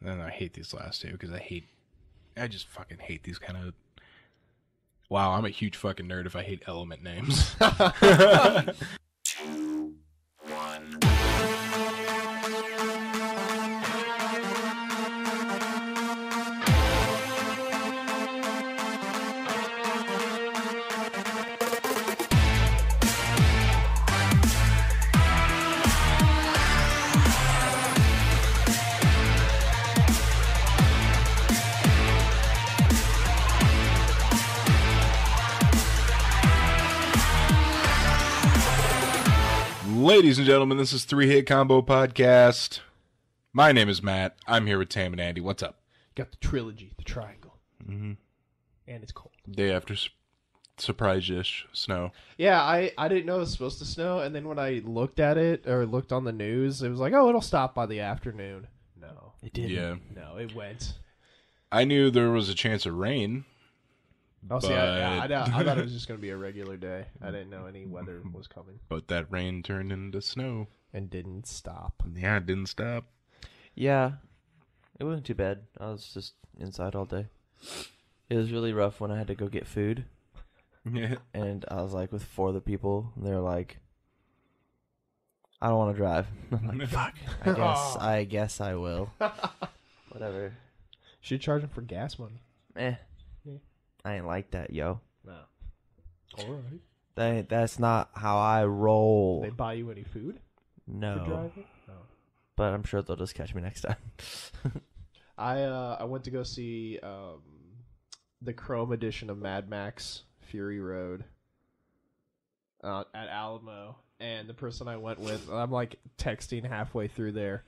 And I hate these last two because I just fucking hate these kind of. Wow, I'm a huge fucking nerd if I hate element names. 2, 1. Ladies and gentlemen, this is Three Hit Combo Podcast. My name is Matt. I'm here with Tam and Andy. What's up? Got the trilogy, the triangle. Mm-hmm. And it's cold. Day after surprise-ish snow. Yeah, I didn't know it was supposed to snow, and then when I looked at it, or looked on the news, it was like, oh, it'll stop by the afternoon. No, it didn't. Yeah. No, it went. I knew there was a chance of rain. Oh, see, I thought it was just going to be a regular day. I didn't know any weather was coming. But that rain turned into snow. And didn't stop. Yeah, it didn't stop. Yeah, it wasn't too bad. I was just inside all day. It was really rough when I had to go get food. Yeah. And I was like with 4 other people, and they're like, I don't want to drive. I'm like, fuck, I guess I will. Whatever. Should charge them for gas money. Yeah. I ain't like that, yo. No. All right. That's not how I roll. They buy you any food for No. driving? No. But I'm sure they'll just catch me next time. I went to go see the Chrome edition of Mad Max Fury Road at Alamo, and the person I went with, I'm like texting halfway through there,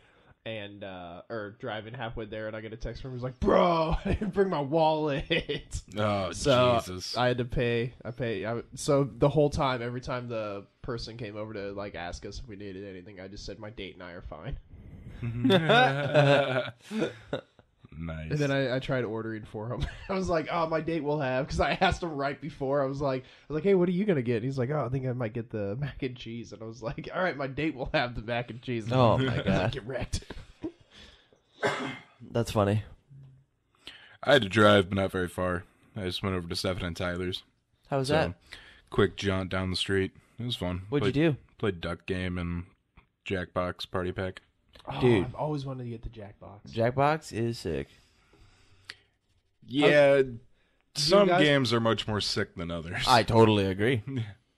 and or driving halfway there, and I get a text from him. He's like, "Bro, I didn't bring my wallet." Oh, So Jesus. I had to pay. So the whole time, every time the person came over to like ask us if we needed anything, I just said my date and I are fine. Nice. And then I tried ordering for him. I was like, "Oh, my date will have," because I asked him right before. I was like, "Hey, what are you gonna get?" And he's like, "Oh, I think I might get the mac and cheese." And I was like, "All right, my date will have the mac and cheese." And Oh, my I was God. like, "Get wrecked." That's funny. I had to drive, but not very far. I just went over to Stephen and Tyler's. How was So, that? quick jaunt down the street. It was fun. What'd you do? Played Duck Game and Jackbox Party Pack. Oh, Dude. I've always wanted to get the Jackbox. Jackbox is sick. Yeah, some guys- games are much more sick than others. I totally agree.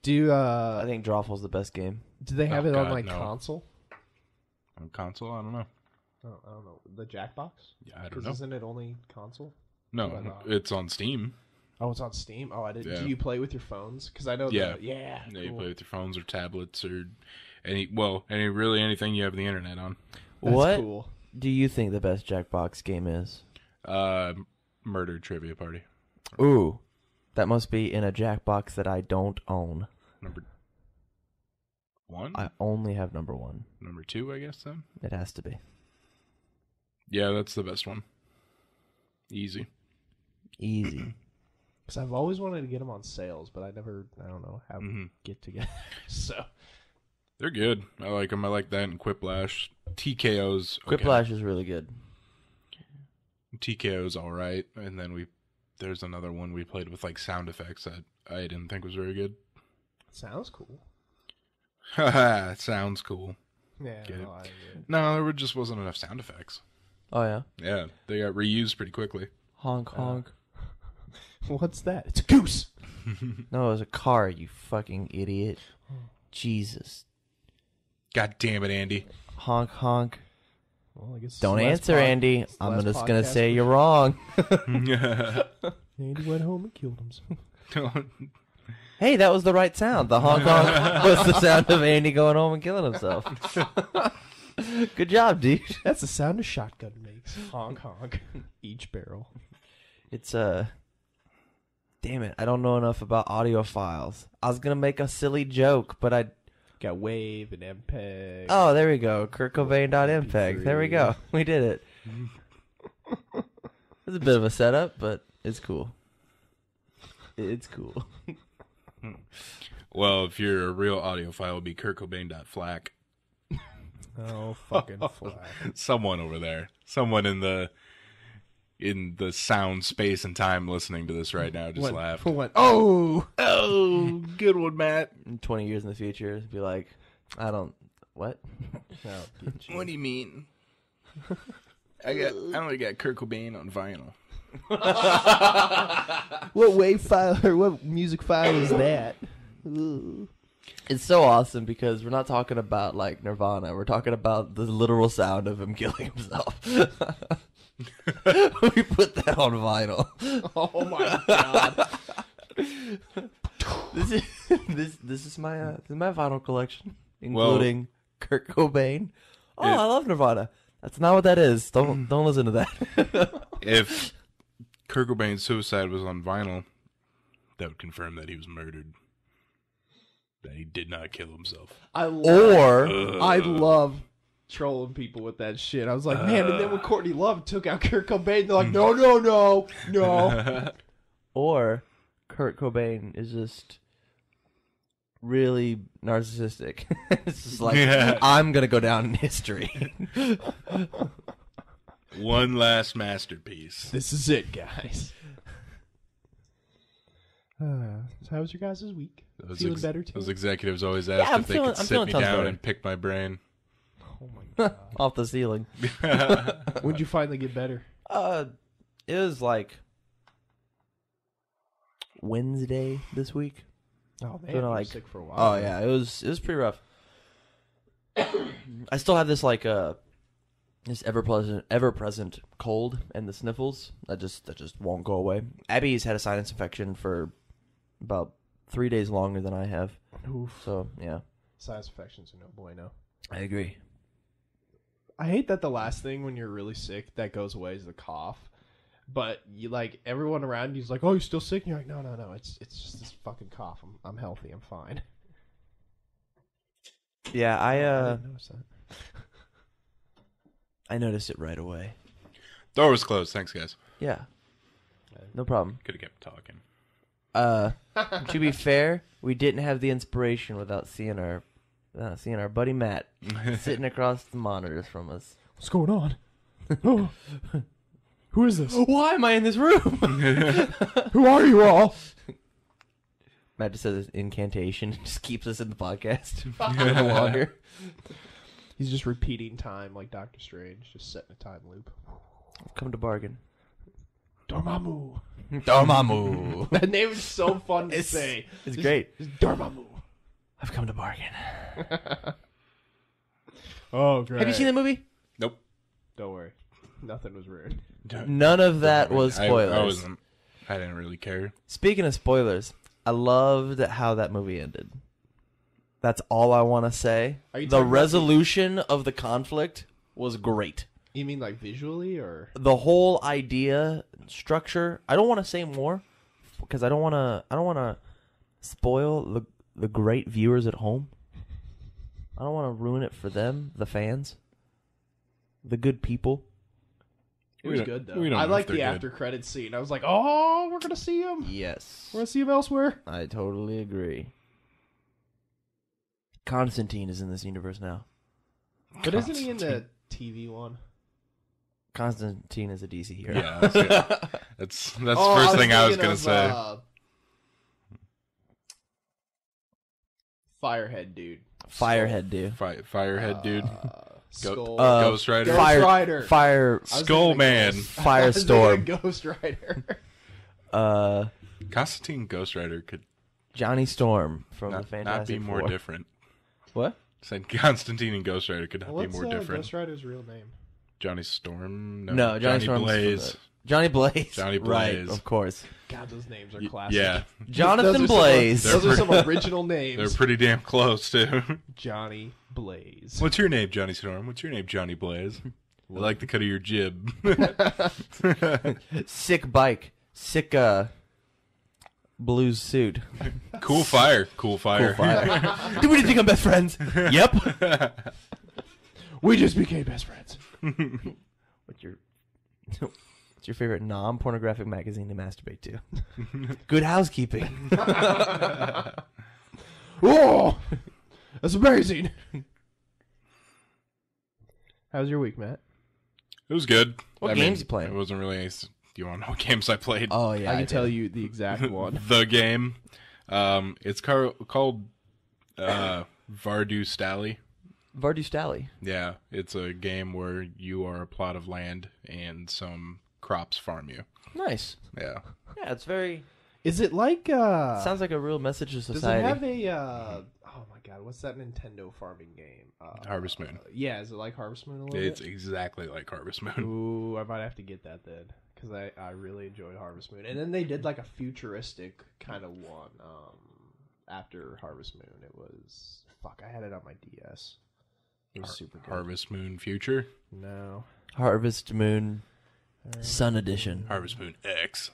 Do I think Drawful's the best game. do they have Oh, it on God, like no. console? On console, I don't know. Oh, I don't know. The Jackbox? Yeah, I don't Because know. isn't it only console? No, Why not? it's on Steam. Oh, it's on Steam. Oh, I didn't. Yeah. Do you play with your phones? Because I know. Yeah. Yeah. Yeah, you Cool. play with your phones or tablets or anything you have the internet on. That's What cool. do you think the best Jackbox game is? Murder Trivia Party. Ooh, that must be in a Jackbox that I don't own. Number 1? I only have number 1. Number 2, I guess, then? It has to be. Yeah, that's the best one. Easy. Easy. Because I've always wanted to get them on sales, but I don't know how hmm get together. So They're good. I like them. I like that and Quiplash. TKO's okay. Quiplash is really good. TKO's all right. And then there's another one we played with like sound effects that I didn't think was very good. sounds cool. Haha, sounds cool. Yeah. Get it. No, I didn't. No, there just wasn't enough sound effects. Oh, yeah? Yeah, they got reused pretty quickly. Honk, honk. What's that? It's a goose. No, it was a car, you fucking idiot. Jesus. God damn it, Andy. Honk, honk. Well, I guess Don't it's the last answer, Andy. it's the I'm last just going to podcast say for you're sure. wrong. Andy went home and killed himself. Hey, that was the right sound. The honk, honk was the sound of Andy going home and killing himself. Good job, dude. That's the sound a shotgun makes. Honk honk. Each barrel. It's damn it, I don't know enough about audiophiles. I was gonna make a silly joke, but I Got Wave and MPEG. oh, there we go. Kurt Cobain.mpeg. There we go. We did it. It's a bit of a setup, but it's cool. It's cool. Well, if you're a real audiophile, it'd be Kurt Cobain.flack. Oh, fucking flag. Someone over there. Someone in the sound, space, and time listening to this right now just laughed. Oh! Oh, good one, Matt. In 20 years in the future, be like, I don't. What? What do you mean? I only got Kurt Cobain on vinyl. What wave file or what music file is that? Ooh. It's so awesome because we're not talking about like Nirvana. We're talking about the literal sound of him killing himself. We put that on vinyl. Oh my god! This is my vinyl collection, including Kurt Cobain. Oh, I love Nirvana. That's not what that is. Don't listen to that. If Kurt Cobain's suicide was on vinyl, that would confirm that he was murdered. That he did not kill himself. I love trolling people with that shit. I was like, man, and then when Courtney Love took out Kurt Cobain, they're like, no. Or Kurt Cobain is just really narcissistic. It's just like, I'm going to go down in history. One last masterpiece. This is it, guys. So how was your guys' week? Feeling better too? Those executives always asked if they could sit me down and pick my brain. Oh my god! Off the ceiling. When'd you finally get better? It was like Wednesday this week. Oh man, you you were like, sick for a while. Oh yeah, it was pretty rough. I still have this like this ever present cold and the sniffles that just won't go away. Abby's had a sinus infection for about 3 days longer than I have. Oof. So yeah, Sinus infections are no bueno. I agree. I hate that the last thing when you're really sick that goes away is the cough. But you like everyone around you's like, oh, you're still sick? And you're like, no, it's just this fucking cough. I'm healthy. I'm fine. Yeah, I didn't notice that. I noticed it right away. Door was closed. Thanks, guys. Yeah, no problem. Could have kept talking. To be fair, we didn't have the inspiration without seeing our buddy Matt sitting across the monitors from us. What's going on? Oh. Who is this? Why am I in this room? Who are you all? Matt just says incantation and just keeps us in the podcast a little longer. He's just repeating time like Doctor Strange, just setting a time loop. I've come to bargain. Dormammu. Dormammu. That name is so fun to say. It's great. Dormammu. I've come to bargain. Oh, great. Have you seen the movie? Nope. Don't worry. Nothing was ruined. None of that was spoilers. I didn't really care. Speaking of spoilers, I loved how that movie ended. That's all I want to say. The resolution of the conflict was great. You mean like visually or the whole idea structure? I don't want to say more because I don't want to spoil the great viewers at home. I don't want to ruin it for them, the fans, the good people. It was good though. I like the after credits scene. I was like, "Oh, we're gonna see him." Yes, we're gonna see him elsewhere. I totally agree. Constantine is in this universe now. But isn't he in the TV one? Constantine is a DC hero. Yeah, that's the first thing I was gonna say. Firehead dude. Firehead dude. Firehead dude. Ghost Rider. Fire. Skull Man. Firestorm. Ghost Rider. Constantine Ghost Rider could. Johnny Storm from the Fantastic not be more Four. different. What? Said Constantine and Ghost Rider could not be more different. What's Ghost Rider's real name? Johnny Storm? No, Johnny Blaze. Johnny Blaze. Johnny Blaze. Right, of course. God, those names are classic. Yeah. Jonathan Blaze. Those are some original names. They're pretty damn close, too. Johnny Blaze. What's your name, Johnny Storm? What's your name, Johnny Blaze? I like the cut of your jib. Sick bike. Sick, blues suit. Cool fire. Cool fire. Do we think I'm best friends? Yep. We just became best friends. What's your favorite non-pornographic magazine to masturbate to? Good Housekeeping. Oh, that's amazing. How was your week, Matt? It was good. What games you playing? It wasn't really. Do you want to know what games I played? Oh yeah, I can tell you the exact one. The game. It's called Vardu Stally. Vardu Stally. Yeah, it's a game where you are a plot of land and some crops farm you. Nice. Yeah. Yeah, it's very. Is it like Sounds like a real message to does society. it have a oh my god, what's that Nintendo farming game? Harvest Moon. Yeah, is it like Harvest Moon a little It's bit? exactly like Harvest Moon. Ooh, I might have to get that then, because I really enjoyed Harvest Moon. And then they did like a futuristic kind of one after Harvest Moon. It was fuck, I had it on my DS. It was super good. Harvest Moon Future. No. Harvest Moon Sun Edition. Harvest Moon X.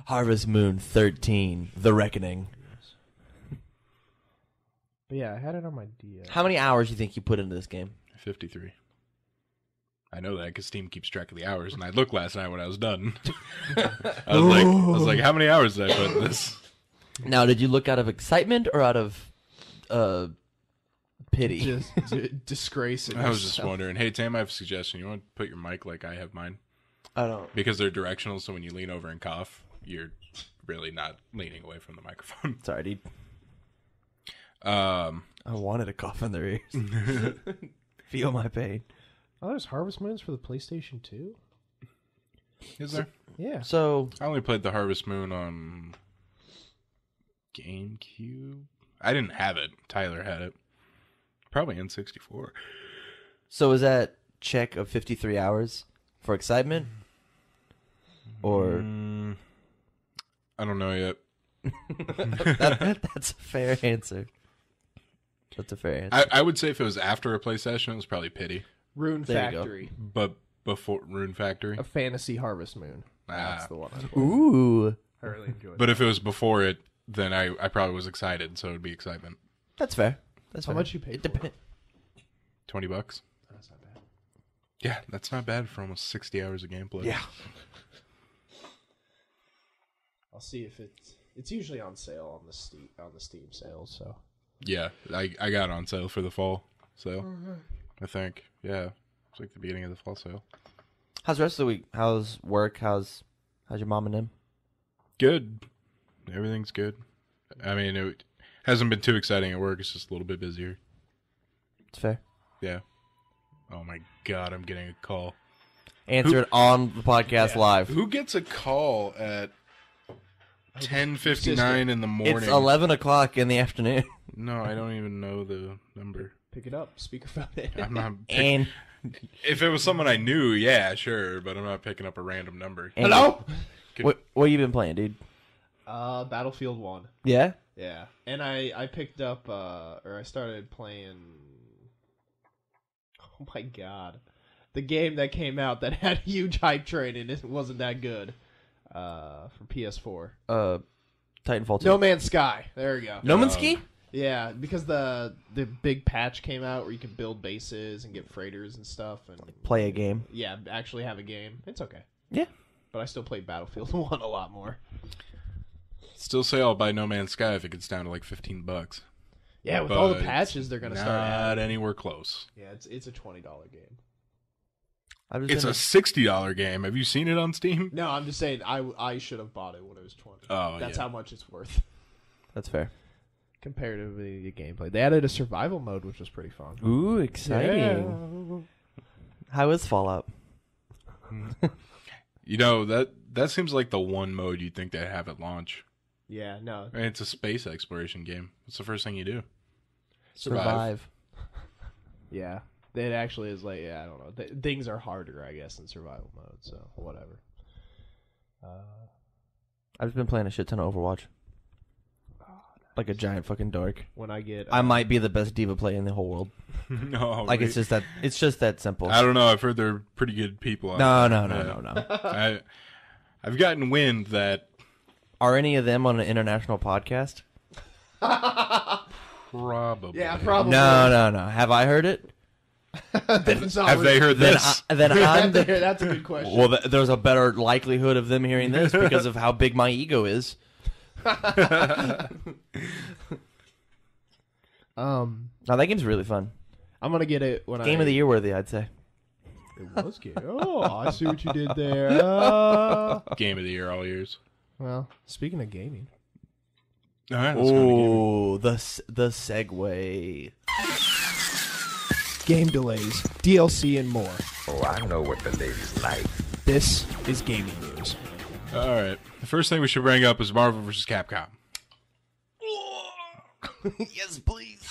Harvest Moon 13, The Reckoning. But yeah, I had it on my DS. How many hours do you think you put into this game? 53. I know that because Steam keeps track of the hours, and I looked last night when I was done. I was like, how many hours did I put in this? Now, did you look out of excitement or out of pity? Just disgrace it. I was just wondering. Hey, Tam, I have a suggestion. You want to put your mic like I have mine? I don't. Because they're directional, so when you lean over and cough, you're really not leaning away from the microphone. Sorry, dude. Um, I wanted to cough in their ears. Feel my pain. Oh, there's Harvest Moons for the PlayStation 2? is there? Yeah. So, I only played the Harvest Moon on GameCube. I didn't have it. Tyler had it. Probably N64. is that check of 53 hours for excitement? Or I don't know yet. that's a fair answer. That's a fair answer. I would say if it was after a play session, it was probably pity. Rune There you go. Factory. But before Rune Factory. A Fantasy Harvest Moon. That's the one I played. Ooh, I really enjoyed But if it was before it, then I probably was excited, so it would be excitement. that's fair. That's How fair. much you paid It for it? depends. $20. That's not bad. Yeah, that's not bad for almost 60 hours of gameplay. Yeah. I'll see if it's usually on sale on the Steam sales, so. Yeah, I got it on sale for the fall sale. I think. Yeah. It's like the beginning of the fall sale. How's the rest of the week? How's work? How's your mom and them? Good. Everything's good. I mean, it hasn't been too exciting at work. It's just a little bit busier. It's fair. Yeah. Oh my god, I'm getting a call. Answer it on the podcast live. Who gets a call at 10:59 in the morning? It's 11 o'clock in the afternoon. No, I don't even know the number. Pick it up. Speakerphone it. I'm not. And If it was someone I knew, yeah, sure, but I'm not picking up a random number. Hello? What you been playing, dude? Battlefield 1. Yeah? Yeah. And I picked up, or I started playing, oh my god. The game that came out that had huge hype train and it wasn't that good. For PS4. Titanfall 2. No Man's Sky. There we go. No Man's Sky? Yeah, because the big patch came out where you can build bases and get freighters and stuff. And Play a game. yeah, actually have a game. It's okay. Yeah. But I still played Battlefield 1 a lot more. Still say I'll buy No Man's Sky if it gets down to like $15. Yeah, with all the But patches they're going to start Not adding. anywhere close. Yeah, it's a $20 game. I've It's just a $60 game. Have you seen it on Steam? No, I'm just saying I should have bought it when it was 20. Oh, That's yeah. how much it's worth That's fair. comparatively to gameplay. They added a survival mode, which was pretty fun. Ooh, exciting. How is Fallout? You know, that seems like the one mode you'd think they'd have at launch. Yeah, no. And it's a space exploration game. What's the first thing you do? Survive. Yeah. It actually is like, yeah, I don't know. Things are harder, I guess, in survival mode, so whatever. I've just been playing a shit ton of Overwatch. Like a giant fucking dork. When I get... I might be the best diva player in the whole world. No, Like it's just that simple. I don't know. I've heard they're pretty good people. out No. there. I've gotten wind that Are any of them on an international podcast? probably. Yeah, probably. No. Have I heard it? Have they heard this? Then I'm the, That's a good question. well, there's a better likelihood of them hearing this because of how big my ego is. Um, No, that game's really fun. I'm gonna get it when Game of the year worthy, I'd say. It was game. Oh, I see what you did there. Game of the year all years. Well, speaking of gaming, All right, let's go to gaming. Oh, the segue. game delays, DLC, and more. Oh, I know what the ladies like. This is gaming news. All right. The first thing we should bring up is Marvel vs. Capcom. Yes, please.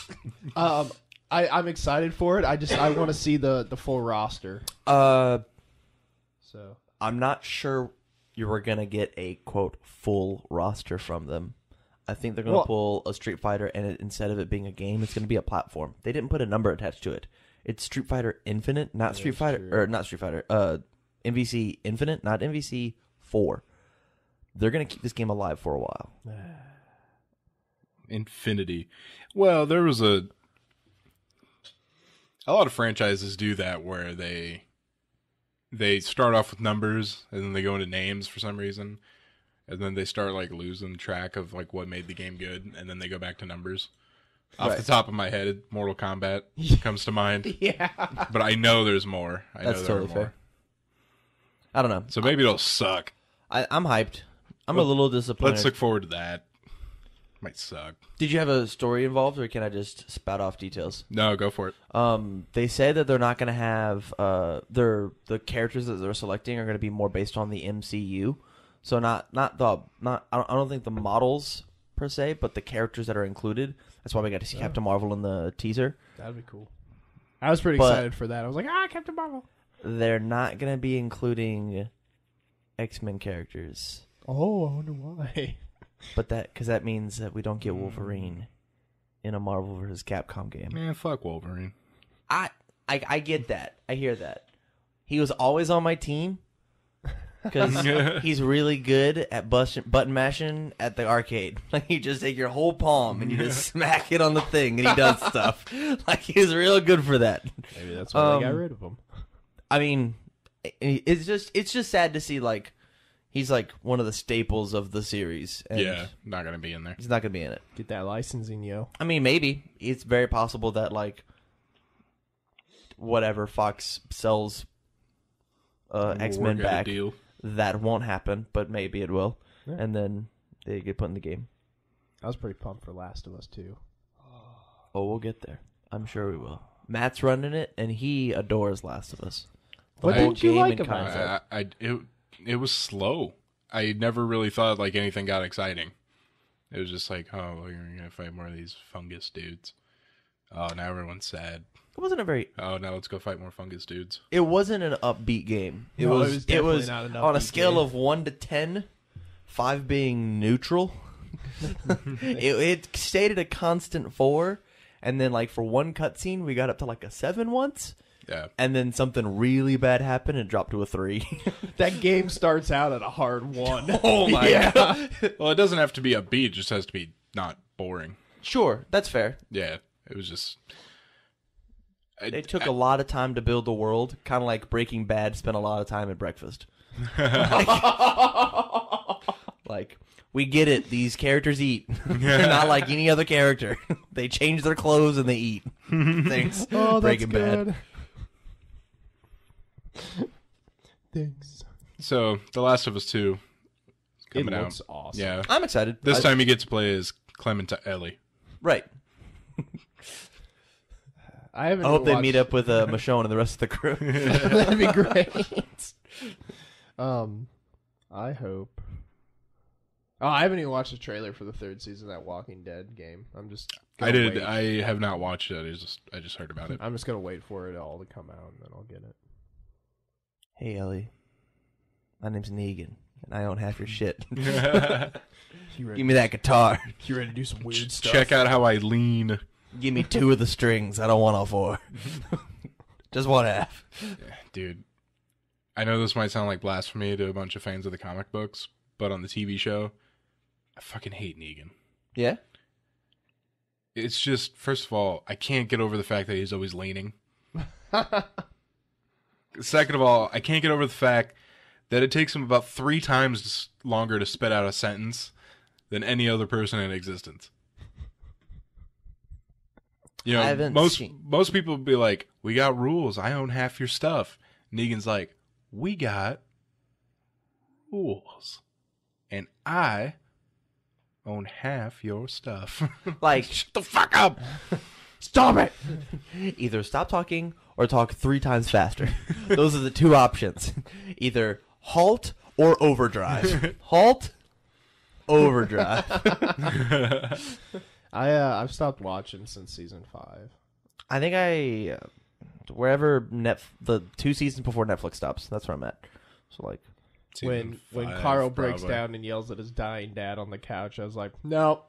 I'm excited for it. I want to see the full roster. So So I'm not sure you were gonna get a quote full roster from them. I think they're gonna Well- pull a Street Fighter, and instead of it being a game, it's gonna be a platform. They didn't put a number attached to it. It's Street Fighter Infinite, not Street Fighter, true. or not Street Fighter. MVC Infinite, not MVC 4. They're gonna keep this game alive for a while. Infinity. Well, there was a lot of franchises do that where they start off with numbers and then they go into names for some reason, and then they start like losing track of like what made the game good, and then they go back to numbers. Off Right. the top of my head, Mortal Kombat comes to mind, yeah, but I know there's more. I That's know there totally are more. fair. I don't know. So maybe it'll suck. I'm hyped. I'm a little disappointed. Let's look forward to that. Might suck. Did you have a story involved, or can I just spout off details? No, go for it. They say that they're not going to have the characters that they're selecting are going to be more based on the MCU. So I don't think the models per se, but the characters that are included. That's why we got to see Captain Marvel in the teaser. that'd be cool. I was pretty But- excited for that. I was like, Captain Marvel. They're not going to be including X-Men characters, Oh, I wonder why. but because that means that we don't get Wolverine in a Marvel vs. Capcom game. Man, fuck Wolverine. I get that. I hear that. He was always on my team because he's really good at button mashing at the arcade. Like, you just take your whole palm and you just smack it on the thing and he does stuff. Like, he's real good for that. Maybe that's why they got Um, rid of him. I mean, it's just sad to see, like, he's like one of the staples of the series. And Yeah, not gonna be in there. he's not going to be in it. Get that licensing, yo. I mean, maybe. It's very possible that, like, whatever Fox sells X-Men Work out a back, deal. that won't happen, but maybe it will. Yeah. And then they get put in the game. I was pretty pumped for Last of Us too. Oh, we'll get there. I'm sure we will. Matt's running it, and he adores Last of Us. The What whole didn't you game like and about concept. It was slow. I never really thought like anything got exciting. It was just like, oh, well, you're gonna fight more of these fungus dudes. Oh, now everyone's sad. It wasn't a very. Oh, now let's go fight more fungus dudes. It wasn't an upbeat game. It No, it was. was It definitely was not an on a upbeat scale game. of 1 to 10, 5 being neutral. it stayed at a constant 4, and then like for one cutscene, we got up to like a 7 once. Yeah. And then something really bad happened and it dropped to a 3. That game starts out at a hard 1. Oh my Yeah. god. Well, it doesn't have to be upbeat. It just has to be not boring. Sure, that's fair. Yeah. It was just. It took a lot of time to build the world, kind of like Breaking Bad spent a lot of time at breakfast. Like, we get it. These characters eat. They're not like any other character. They change their clothes and they eat. Thanks, Oh, that's Breaking Bad. good. Thanks. So, The Last of Us 2 is It coming looks out. awesome. Yeah. I'm excited. This time you get to play as Clement Ellie. Right. I haven't. I hope they watched- meet up with Michonne and the rest of the crew. That'd be great. I hope. Oh, I haven't even watched the trailer for the 3rd season of that Walking Dead game. I'm just. I gonna did. wait. I have not watched it. I just heard about it. I'm just gonna wait for it all to come out and then I'll get it. Hey, Ellie. My name's Negan, and I own half your shit. You ready? Give me that guitar. You ready to do some weird stuff? Check out how I lean. Give me 2 of the strings. I don't want all 4. Just one half. Dude, I know this might sound like blasphemy to a bunch of fans of the comic books, but on the TV show, I fucking hate Negan. Yeah? It's just, first of all, I can't get over the fact that he's always leaning. Second of all, I can't get over the fact that it takes him about 3 times longer to spit out a sentence than any other person in existence. You I know, haven't most seen- most people would be like, "We got rules. I own half your stuff." Negan's like, "We got rules, and I own half your stuff." Like, shut the fuck up. Stop it! either stop talking or talk 3 times faster. Those are the 2 options. Either halt or overdrive. Halt, overdrive. I've stopped watching since season 5. I think wherever the 2 seasons before Netflix stops, that's where I'm at. So like, When Season 5, Carl breaks probably. down and yells at his dying dad on the couch, I was like, nope,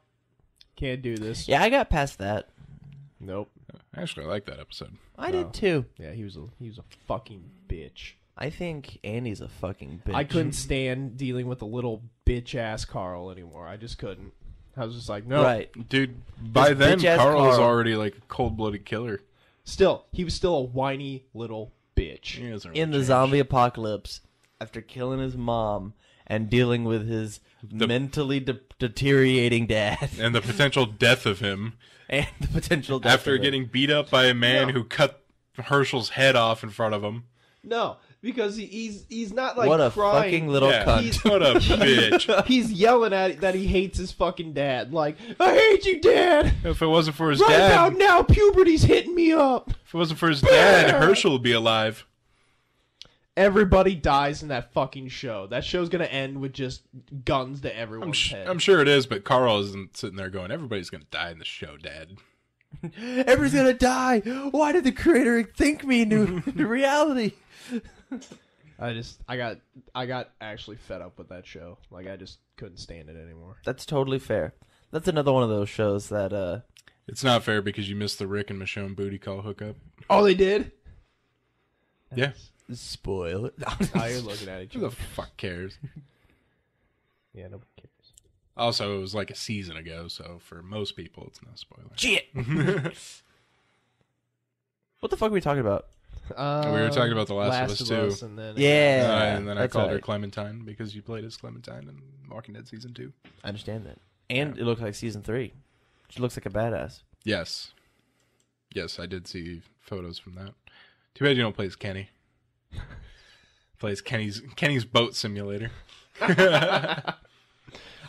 can't do this. yeah, I got past that. Nope. Actually, I like that episode. I Oh. did too. Yeah, he was a fucking bitch. I think Andy's a fucking bitch. I couldn't stand dealing with the little bitch ass Carl anymore. I just couldn't. I was just like, no. Right. Dude, by then, bitch-ass Carl was Carl. already like a cold-blooded killer. Still, he was still a whiny little bitch. He hasn't really In the changed. zombie apocalypse, after killing his mom and dealing with his mentally deteriorating dad And the potential death of him and the potential death after of him. getting beat up by a man No. who cut Herschel's head off in front of him. No, because he's not like what a crying. fucking little Yeah. cunt. What a bitch. He's yelling at it that he hates his fucking dad. Like, I hate you, Dad. If it wasn't for his Right about dad, now, puberty's hitting me up. if it wasn't for his dad, Herschel would be alive. Everybody dies in that fucking show. That show's gonna end with just guns to everyone's head. I'm sure it is, but Carl isn't sitting there going, "Everybody's gonna die in the show, Dad." Everyone's gonna die. Why did the creator think me into reality? I got actually fed up with that show. Like, I just couldn't stand it anymore. That's totally fair. That's another one of those shows that It's not fair because you missed the Rick and Michonne booty call hookup. Oh, they did? Yeah, spoil it. Now you're looking at each who the other. fuck cares? Yeah, nobody cares. Also, it was like a season ago, so for most people, it's no spoiler. Shit. What the fuck are we talking about? We were talking about The Last of Us 2. and then Yeah, And then I that's called her right. Clementine because you played as Clementine in Walking Dead Season 2. I understand that. And it looks like season 3. She looks like a badass. Yes. Yes, I did see photos from that. Too bad you don't play as Kenny. Plays Kenny's boat simulator. I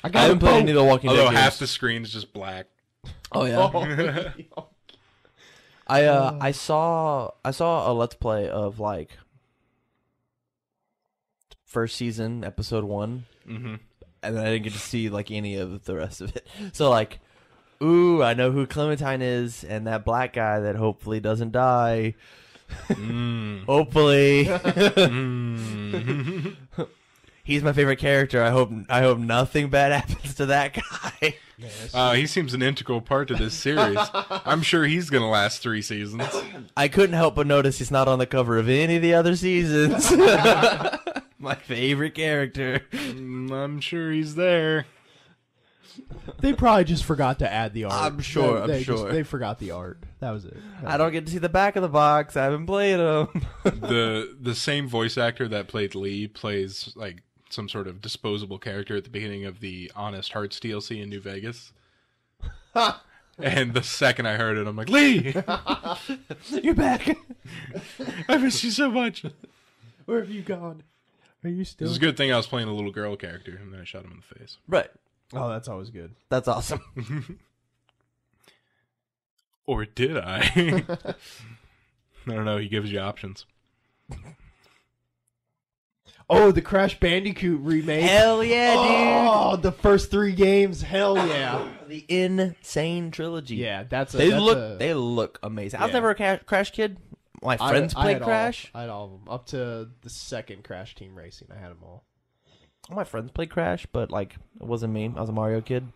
I got haven't played any of the Walking Dead Although games. half the screen is just black. Oh yeah. Oh, I saw a Let's Play of like first season episode 1, Mm-hmm. and then I didn't get to see like any of the rest of it. So like, ooh, I know who Clementine is, and that black guy that hopefully doesn't die. Hopefully, he's my favorite character. I hope nothing bad happens to that guy. He seems an integral part to this series. I'm sure he's going to last 3 seasons. I couldn't help but notice he's not on the cover of any of the other seasons. My favorite character. I'm sure he's there. They probably just forgot to add the art. I'm sure, They forgot the art. That was it. I don't get to see the back of the box. I haven't played him. The same voice actor that played Lee plays like some sort of disposable character at the beginning of the Honest Hearts DLC in New Vegas. And the second I heard it, I'm like, Lee! You're back. I miss you so much. Where have you gone? Are you It still? was a good thing I was playing a little girl character, and then I shot him in the face. Right. Oh, that's always good. That's awesome. Or did I? I don't know. He gives you options. Oh, the Crash Bandicoot remake. Hell yeah, Oh, the first 3 games. Hell yeah. dude. The Insane Trilogy. Yeah, that's a. They that's look amazing. I was Yeah. never a Crash kid. My friends I played had Crash. I had all of them up to the second Crash Team Racing. I had them all. All my friends played Crash, but like it wasn't me. I was a Mario kid.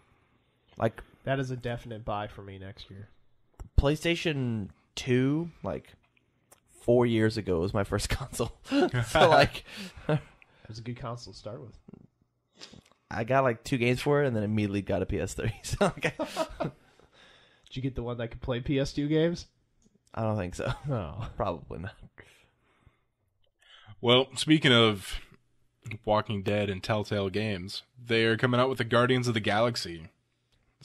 Like That is a definite buy for me next year. PlayStation 2, like 4 years ago was my first console. So like It was a good console to start with. I got like 2 games for it and then immediately got a PS3. So like, Did you get the one that could play PS2 games? I don't think so. Oh. Probably not. Well, speaking of Walking Dead and Telltale Games, they are coming out with the Guardians of the Galaxy.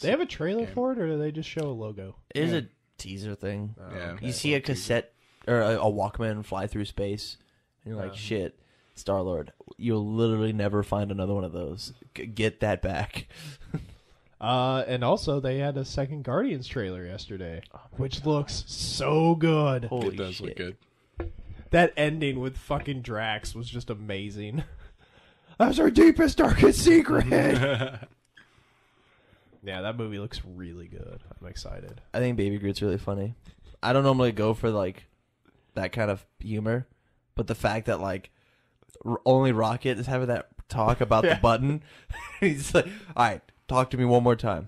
They have a trailer for it, or do they just show a logo? Is it teaser thing. Yeah. You see a cassette or a Walkman fly through space, and you're like, shit, Star-Lord, you'll literally never find another one of those. Get that back. And also, they had a second Guardians trailer yesterday, which looks so good. Holy It does shit. look good. That ending with fucking Drax was just amazing. That's our deepest, darkest secret. Yeah, that movie looks really good. I'm excited. I think Baby Groot's really funny. I don't normally go for like that kind of humor, but the fact that like only Rocket is having that talk about the button, he's like, "All right, talk to me one more time.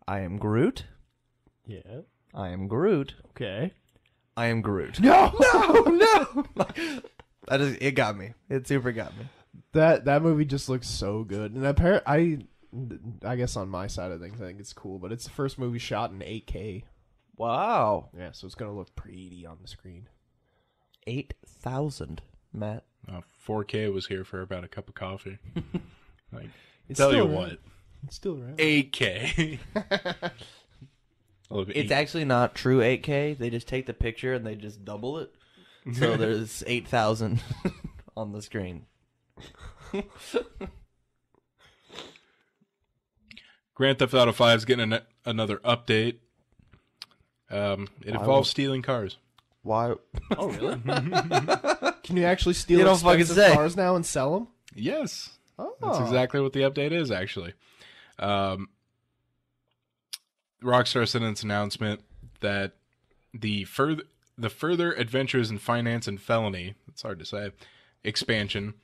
I am Groot. Yeah. I am Groot. Okay. I am Groot." No, no. It got me. It super got me. That movie just looks so good, and apparently, I guess on my side of things, I think it's cool, but it's the first movie shot in 8K. Wow. Yeah, so it's gonna look pretty on the screen. 8,000, Matt. 4K was here for about a cup of coffee. Like, It's tell you still what, around. It's still around. 8K. It's actually not true 8K. They just take the picture and they just double it. So there's 8,000 on the screen. Grand Theft Auto 5 is getting another update. It involves stealing cars. Why? Oh, really? Can you actually steal You don't fucking expensive say. cars now and sell them? Yes. Oh. That's exactly what the update is, actually. Rockstar sent its announcement that the further adventures in finance and felony, it's hard to say, expansion,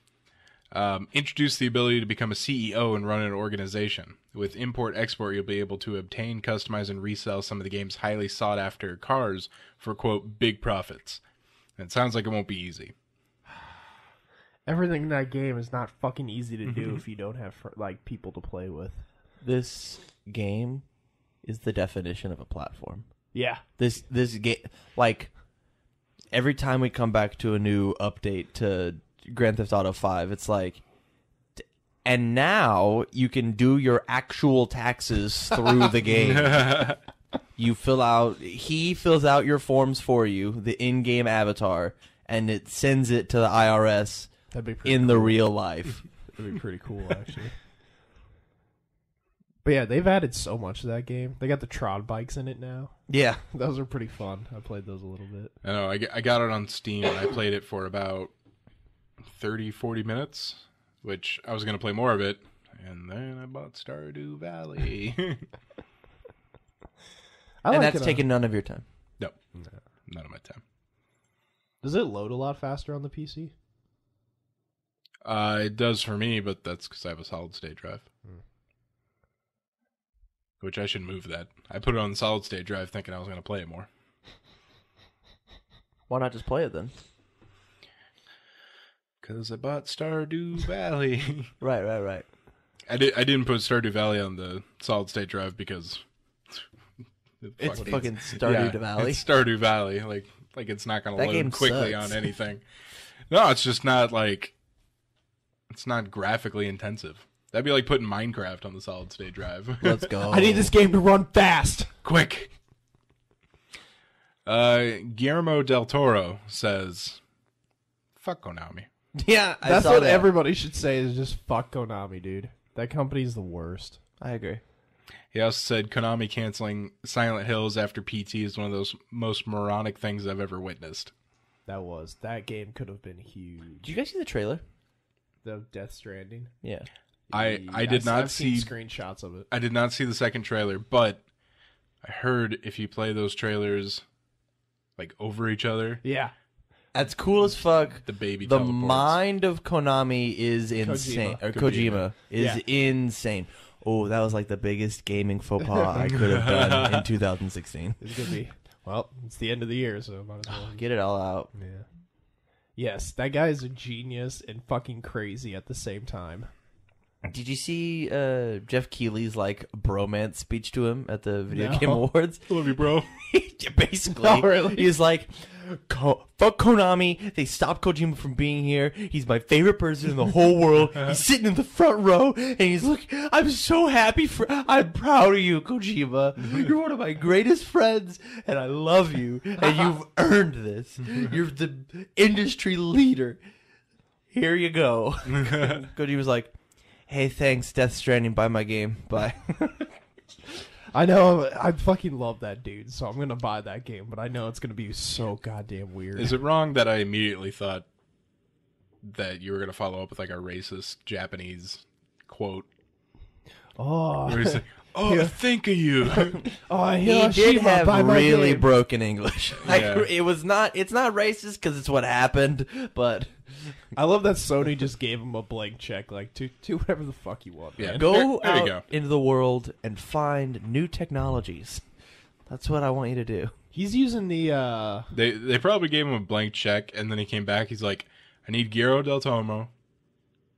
introduced the ability to become a CEO and run an organization. With import-export, you'll be able to obtain, customize, and resell some of the game's highly sought-after cars for, quote, big profits. And it sounds like it won't be easy. Everything in that game is not fucking easy to do if you don't have like people to play with. This game is the definition of a platform. Yeah. This game, like, every time we come back to a new update to Grand Theft Auto 5, it's like, and now you can do your actual taxes through the game. He fills out your forms for you, the in-game avatar, and it sends it to the IRS That'd be pretty in cool. the real life. That'd be pretty cool, actually. But yeah, they've added so much to that game. They got the Trod bikes in it now. Yeah. Those are pretty fun. I played those a little bit. I know, I got it on Steam, and I played it for about 30, 40 minutes, which I was going to play more of it, and then I bought Stardew Valley. And that's taking none of your time. No, none of my time. Does it load a lot faster on the PC? It does for me, but that's because I have a solid-state drive. Which I should move that. I put it on the solid-state drive thinking I was going to play it more. Why not just play it then? Because I bought Stardew Valley. Right. I didn't put Stardew Valley on the solid-state drive because... It's fucking Stardew Valley. It's Stardew Valley. Like it's not going to That game load quickly sucks. on anything. No, it's just not like... It's not graphically intensive. That'd be like putting Minecraft on the solid-state drive. Let's go. I need this game to run fast. Quick! Guillermo del Toro says, fuck Konami. Yeah, That's what everybody should say is just fuck Konami, dude. That company's the worst. I agree. He also said Konami canceling Silent Hills after PT is one of those most moronic things I've ever witnessed. That game could have been huge. Did you guys see the trailer? The Death Stranding. Yeah. I did not I've see seen screenshots of it. I did not see the second trailer, but I heard if you play those trailers like over each other, Yeah. That's cool as fuck. the baby The teleports. mind of Konami is insane. Or Kojima is Yeah. insane. Oh, that was like the biggest gaming faux pas I could have done in 2016. It's gonna be. Well, it's the end of the year, so might as well. Get it all out. Yeah. Yes, that guy is a genius and fucking crazy at the same time. Did you see Jeff Keighley's like bromance speech to him at the Video No. Game Awards? Love you, bro. Basically, Oh, really? he's like, fuck Konami. They stopped Kojima from being here. He's my favorite person in the whole world. He's sitting in the front row, and he's like, I'm so happy I'm proud of you, Kojima. You're one of my greatest friends, and I love you, and you've earned this. You're the industry leader. Here you go. Kojima was like, hey, thanks, Death Stranding. Buy my game. Bye. I know. I fucking love that dude, so I'm gonna buy that game. But I know it's gonna be so goddamn weird. Is it wrong that I immediately thought that you were going to follow up with like a racist Japanese quote? Oh, Where he's like, oh, I think of you. oh, He Hiroshima, did have buy my really game. broken English. Like, Yeah. it's not racist because it's what happened, but I love that Sony just gave him a blank check, like do whatever the fuck you want. Yeah. man. go There you out go. into the world and find new technologies. That's what I want you to do. He's using the They probably gave him a blank check, and then he came back. He's like, I need Guillermo del Toro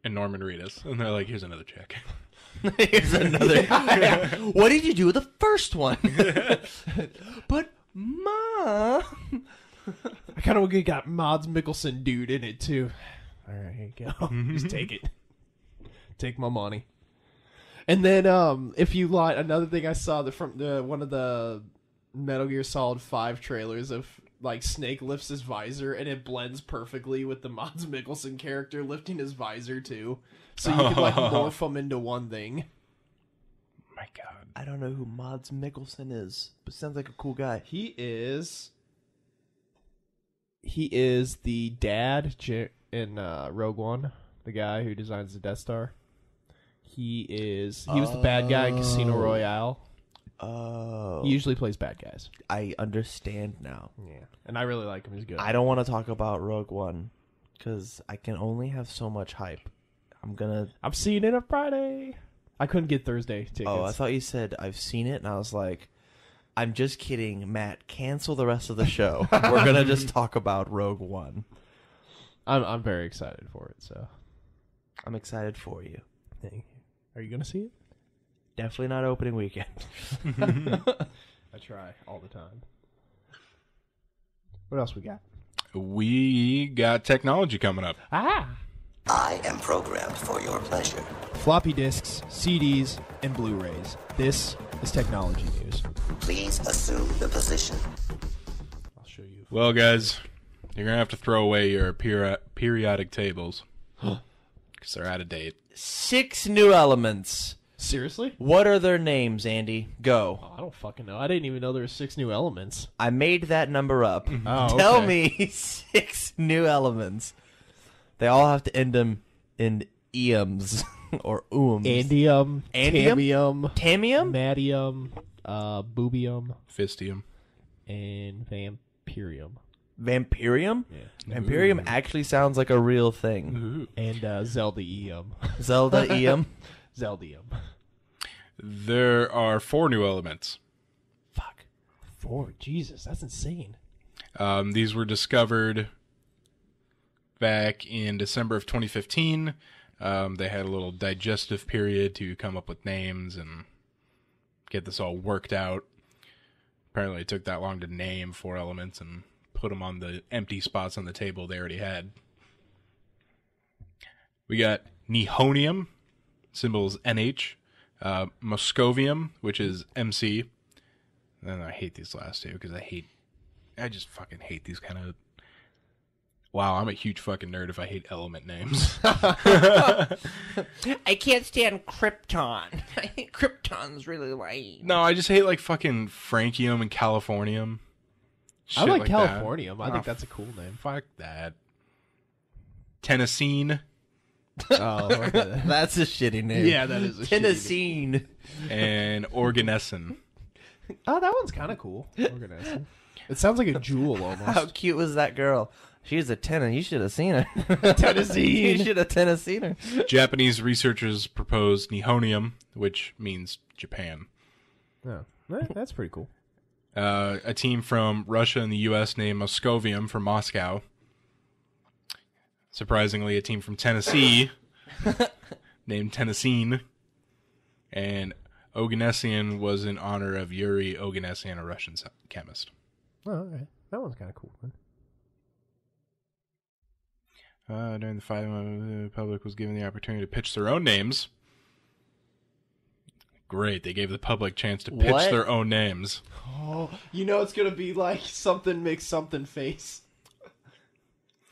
and Norman Reedus. And they're like, here's another check. Here's another. What did you do with the first one? But Ma, I kind of got Mads Mikkelsen dude in it too. All right, here you go. Just take it. Take my money. And then if you lie, another thing I saw from one of the Metal Gear Solid 5 trailers of like Snake lifts his visor and it blends perfectly with the Mads Mikkelsen character lifting his visor too. So you can like morph them into one thing. My God. I don't know who Mads Mikkelsen is, but sounds like a cool guy. He is the dad in Rogue One, the guy who designs the Death Star. He was the bad guy in Casino Royale. Oh, He usually plays bad guys. I understand now. Yeah, and I really like him. He's good. I don't want to talk about Rogue One because I can only have so much hype. I'm seeing it on Friday. I couldn't get Thursday tickets. Oh, I thought you said I've seen it, and I was like, I'm just kidding, Matt. Cancel the rest of the show. We're gonna just talk about Rogue One. I'm very excited for it. So, I'm excited for you. thank you. Are you gonna see it? Definitely not opening weekend. I try all the time. What else we got? We got technology coming up. I am programmed for your pleasure. Floppy disks, CDs, and Blu-rays. This is technology news. Please assume the position. I'll show you. Well, guys, you're going to have to throw away your periodic tables because they're out of date. 6 new elements. Seriously? What are their names, Andy? Go. Oh, I don't fucking know. I didn't even know there were 6 new elements. I made that number up. Oh, Tell okay. me 6 new elements. They all have to end them in eums or ooms. Andium, Andium? Tamium, Tamium? Madium, Boobium, Fistium. and Vampirium. Vampirium? Yeah. Vampirium actually sounds like a real thing. And Zelda-eum. Zelda eum. Zeldium. There are 4 new elements. Fuck. 4. Jesus, that's insane. These were discovered back in December of 2015. They had a little digestive period to come up with names and get this all worked out. Apparently it took that long to name 4 elements and put them on the empty spots on the table they already had. We got Nihonium, symbols NH, Moscovium, which is MC. And I hate these last two because I just fucking hate these kind of. Wow, I'm a huge fucking nerd if I hate element names. I can't stand Krypton. I think Krypton's really lame. No, I just hate like fucking Francium and Californium. I Shit like that. Californium. I think Oh, that's a cool name. Fuck that. Tennessee Oh, okay. That's a shitty name. Yeah, that is a shitty name. Tennessee. and Organism. Oh, that one's kind of cool. Organism. It sounds like a jewel How almost. cute was that girl? She was a 10. You should have seen her. Tennessee. You should have Tennessee her. Japanese researchers proposed Nihonium, which means Japan. Oh, that's pretty cool. A team from Russia and the U.S. named Moscovium for Moscow. Surprisingly, a team from Tennessee named Tennessine, and Oganessian was in honor of Yuri Oganessian, a Russian chemist. Oh, okay. That one's kind of cool, man. During the fight, the public was given the opportunity to pitch their own names. Great, they gave the public chance to pitch What? their own names. Oh, you know it's gonna be like something makes something face.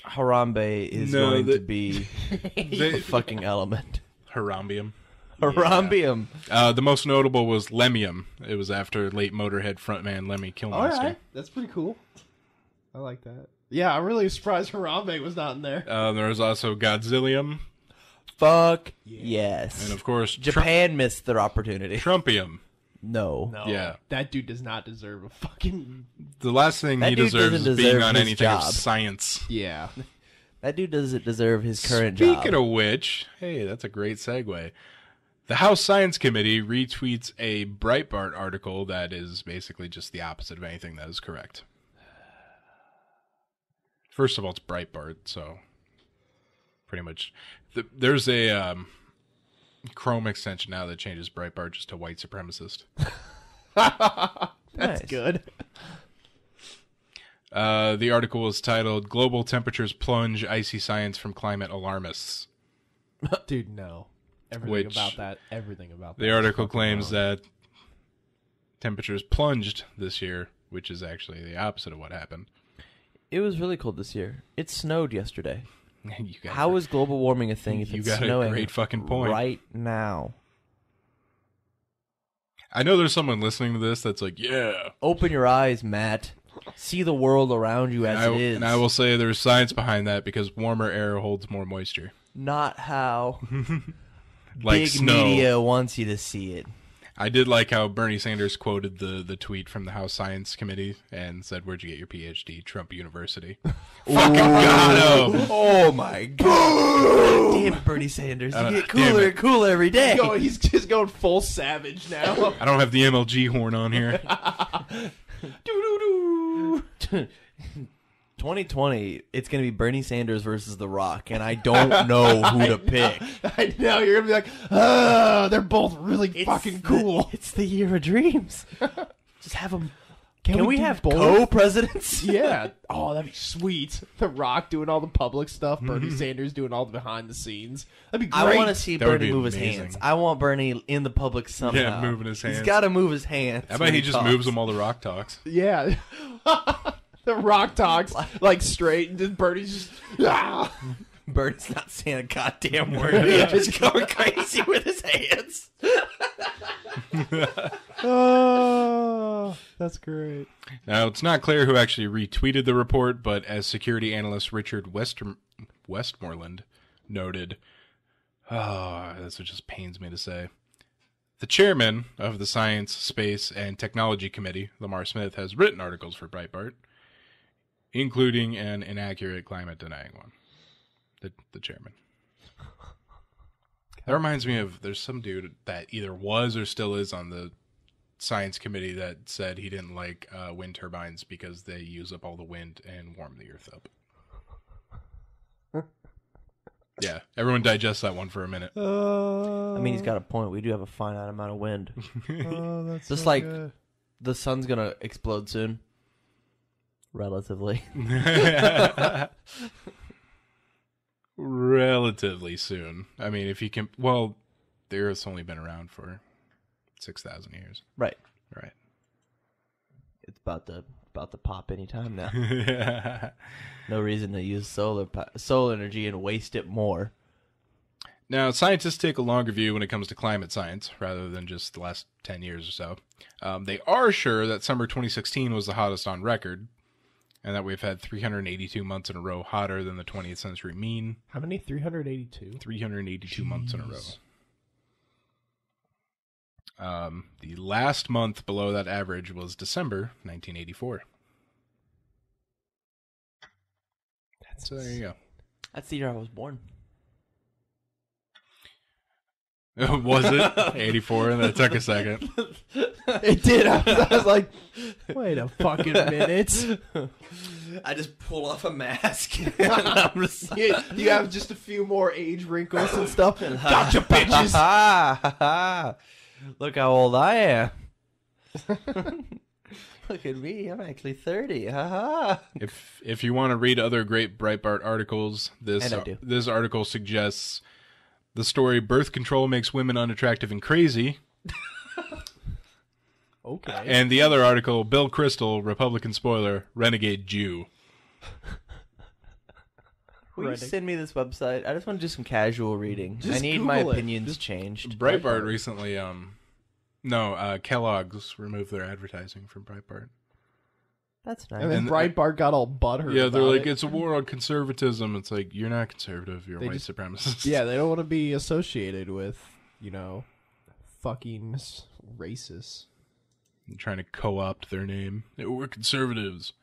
Harambe is No, going the- to be a fucking element. Harambium. Harambium. The most notable was Lemium. It was after late Motorhead frontman Lemmy Kilmister. All right, that's pretty cool. I like that. Yeah, I'm really surprised Harambe was not in there. There was also Godzillium, Fuck yes. and of course Japan missed their opportunity. Trumpium. No. No, Yeah. that dude does not deserve a fucking. The last thing That he dude deserves doesn't is being deserve on his anything of job. science. Yeah. That dude doesn't deserve his current job. Speaking of which, hey, that's a great segue. The House Science Committee retweets a Breitbart article that is basically just the opposite of anything that is correct. First of all, it's Breitbart, so pretty much there's a Chrome extension now that changes Breitbart just to white supremacist. That's Nice. good. The article was titled "Global Temperatures Plunge Icy Science from Climate Alarmists." Dude, no. Everything Which- about that. Everything about that. The is article fucking claims wrong. that temperatures plunged this year, which is actually the opposite of what happened. It was really cold this year. It snowed yesterday. You guys How are- is global warming a thing if You it's got a snowing great fucking point. right now? I know there's someone listening to this that's like, yeah. Open your eyes, Matt. See the world around you as it is. And I will say there's science behind that because warmer air holds more moisture. Not how Like big snow. media wants you to see it. I did like how Bernie Sanders quoted the tweet from the House Science Committee and said, "Where'd you get your PhD? Trump University." Fucking got him. Oh my god! Damn it, Bernie Sanders! You get damn cooler it. and cooler every day. He's just going full savage now. I don't have the MLG horn on here. Doo-doo-doo. 2020, it's gonna be Bernie Sanders versus The Rock, and I don't know who to pick. I know, you're gonna be like, oh, they're both really fucking cool. It's the year of dreams. Just have them. Can we do have both? co-presidents? Yeah. Oh, that'd be sweet. The Rock doing all the public stuff, Bernie Sanders doing all the behind the scenes. That'd be great. I want to see That would Bernie be move his amazing. hands. I want Bernie in the public somehow. Yeah, moving his hands. He's got to move his hands. How when about he just talks. moves them while the Rock talks? Yeah. The Rock talks like straight, and then Bernie's just. Ah. Bernie's not saying a goddamn word. He's just going crazy with his hands. Oh, that's great. Now, it's not clear who actually retweeted the report, but as security analyst Richard Westmoreland noted, this just pains me to say, the chairman of the Science, Space, and Technology Committee, Lamar Smith, has written articles for Breitbart, including an inaccurate climate-denying one. The chairman. That reminds me of, there's some dude that either was or still is on the science committee that said he didn't like wind turbines because they use up all the wind and warm the earth up. Yeah, everyone digest that one for a minute. I mean, he's got a point. We do have a finite amount of wind. That's Just like the sun's going to explode soon. Relatively. Relatively soon. I mean, if you can, well, the earth's only been around for 6,000 years. Right. Right. It's about to pop anytime now. No reason to use solar energy and waste it more. Now, scientists take a longer view when it comes to climate science, rather than just the last 10 years or so. They are sure that summer 2016 was the hottest on record, and that we've had 382 months in a row hotter than the 20th century mean. How many? 382? 382 months in a row. The last month below that average was December 1984. So there you go. That's the year I was born. Was it 84? And that took a second. It did. I was like, wait a fucking minute. I just pull off a mask. And I'm just like, You have just a few more age wrinkles and stuff. Gotcha, bitches. Look how old I am. Look at me. I'm actually 30. Haha. If you want to read other great Breitbart articles, And I do. this article suggests the story "Birth Control Makes Women Unattractive and Crazy," Okay. and the other article, "Bill Kristol, Republican spoiler, renegade Jew." Will you send me this website? I just want to do some casual reading. Just I need my Google it. opinions changed. Breitbart recently, Kellogg's removed their advertising from Breitbart. That's nice. And then And- Breitbart got all butthurt. Yeah, they're about like, it. it's a war on conservatism. It's like, you're not conservative, you're a They white just- supremacist. Yeah, they don't want to be associated with, fucking racists. You're trying to co-opt their name. Yeah, we're conservatives.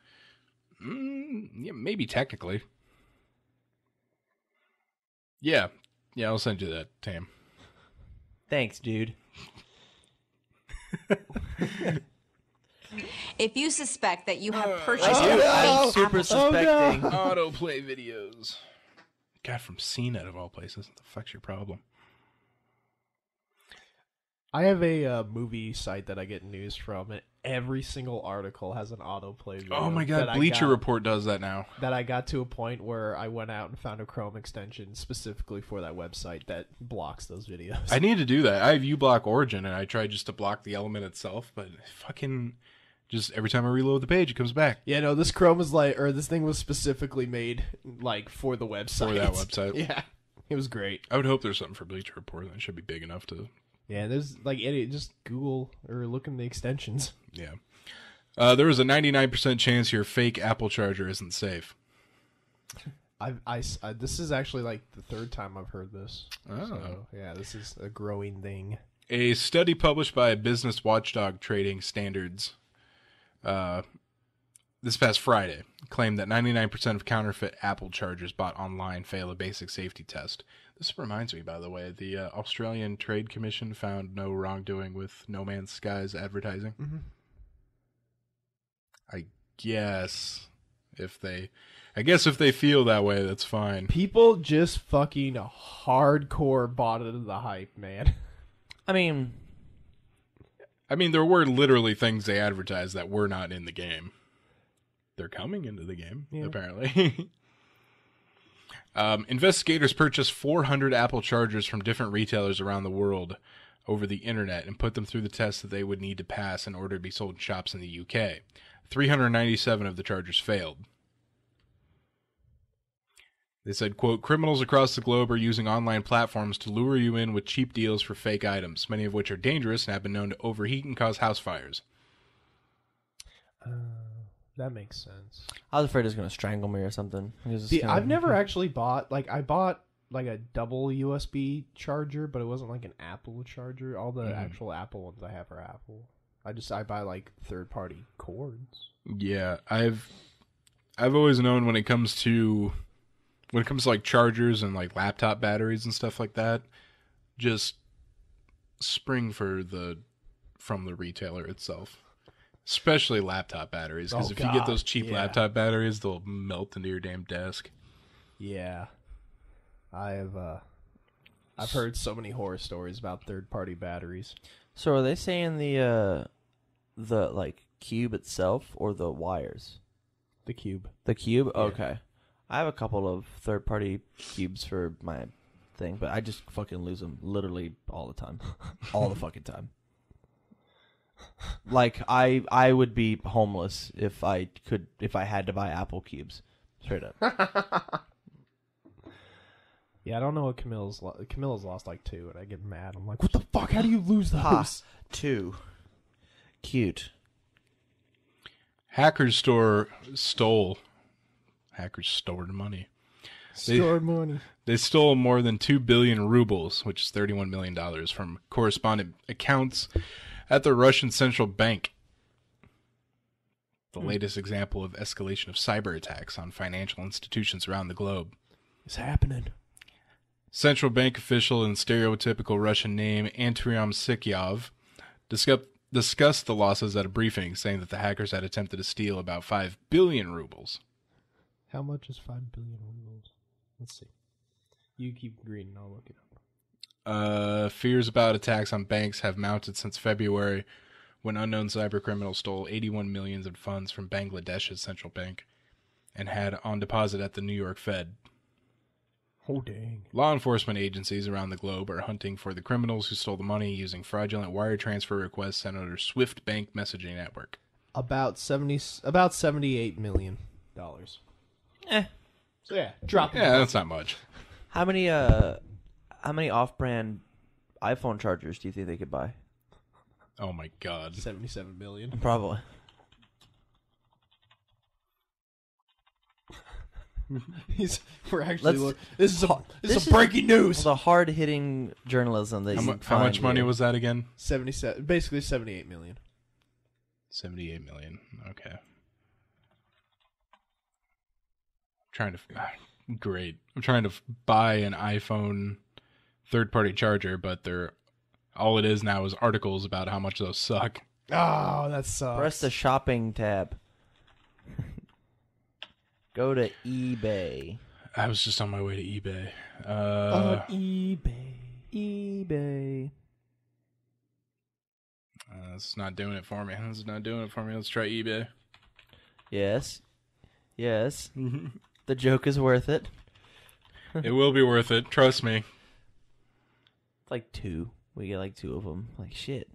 Yeah, maybe technically. Yeah, I'll send you that, Tam. Thanks, dude. If you suspect that you have purchased Oh, a no. I'm fake super Apple suspecting. Autoplay videos. God, from CNET of all places. What the fuck's your problem? I have a movie site that I get news from, and every single article has an autoplay video. Oh my god, that I Bleacher got- Report does that now. That I got to a point where I went out and found a Chrome extension specifically for that website that blocks those videos. I need to do that. I have uBlock Origin, and I tried just to block the element itself, but fucking just every time I reload the page, it comes back. Yeah, no, this Chrome was this thing was specifically made for the website. For that website. Yeah, it was great. I would hope there's something for Bleacher Report that should be big enough to. Yeah, there's just Google or look in the extensions. Yeah. There was a 99% chance your fake Apple charger isn't safe. This is actually like the third time I've heard this. Oh. So, yeah, this is a growing thing. A study published by Business Watchdog Trading Standards this past Friday claimed that 99% of counterfeit Apple chargers bought online fail a basic safety test. This reminds me, by the way, the Australian Trade Commission found no wrongdoing with No Man's Skies advertising. Mm-hmm. I guess if they feel that way, that's fine. People just fucking hardcore bought into the hype, man. I mean, there were literally things they advertised that were not in the game. They're coming into the game, apparently. Investigators purchased 400 Apple chargers from different retailers around the world over the internet and put them through the tests that they would need to pass in order to be sold in shops in the UK. 397 of the chargers failed. They said, quote, criminals across the globe are using online platforms to lure you in with cheap deals for fake items, many of which are dangerous and have been known to overheat and cause house fires. That makes sense. I was afraid it was going to strangle me or something. See, I've never actually bought I bought like a double USB charger, but it wasn't like an Apple charger. All the actual Apple ones I have are Apple. I buy like third party cords. Yeah, I've always known when it comes to like chargers and like laptop batteries and stuff like that, just spring from the retailer itself. Especially laptop batteries, because if you get those cheap laptop batteries, they'll melt into your damn desk. Yeah, I've heard so many horror stories about third party batteries. So are they saying the like cube itself or the wires? The cube. The cube? Okay. I have a couple of third party cubes for my thing, but I just fucking lose them literally all the time. All the fucking time. Like I would be homeless if I had to buy Apple cubes. Straight up. Yeah, I don't know what Camilla's lost like 2, and I get mad. I'm like, what the fuck? How do you lose those? 2. Cute. Hackers stored money. Stored money. They stole more than 2 billion rubles, which is $31 million, from correspondent accounts at the Russian Central Bank. The latest example of escalation of cyber attacks on financial institutions around the globe. It's happening. Central bank official in stereotypical Russian name Antyom Sikyov discussed the losses at a briefing, saying that the hackers had attempted to steal about 5 billion rubles. How much is 5 billion rubles? Let's see. You keep reading, I'll look it up. Fears about attacks on banks have mounted since February, when unknown cybercriminals stole 81 million in funds from Bangladesh's central bank and had on deposit at the New York Fed. Oh, dang. Law enforcement agencies around the globe are hunting for the criminals who stole the money using fraudulent wire transfer requests sent under Swift Bank messaging network. About $78 million. Eh. So yeah, drop it. Yeah, that's not much. How many off-brand iPhone chargers do you think they could buy? Oh my god. 77 million. Probably. We're actually Let's- this is this is breaking news. The hard-hitting journalism that How much money was that again? 77, basically 78 million. 78 million. Okay. Great. I'm trying to buy an iPhone third-party charger, but all it is now is articles about how much those suck. Oh, that sucks. Press the shopping tab. Go to eBay. I was just on my way to eBay. eBay. It's not doing it for me. Let's try eBay. Yes. The joke is worth it. It will be worth it. Trust me. It's like 2. We get like 2 of them. Like, shit.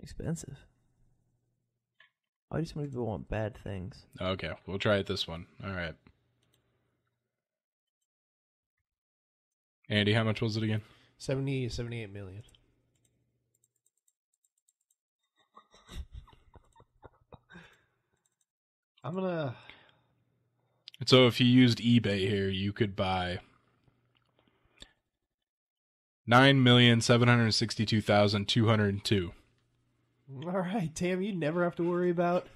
Expensive. Why do so many people want bad things? Okay, we'll try it this one. All right. Andy, how much was it again? 78 million. I'm gonna. So if you used eBay here, you could buy 9,762,202. All right, Tam, you never have to worry about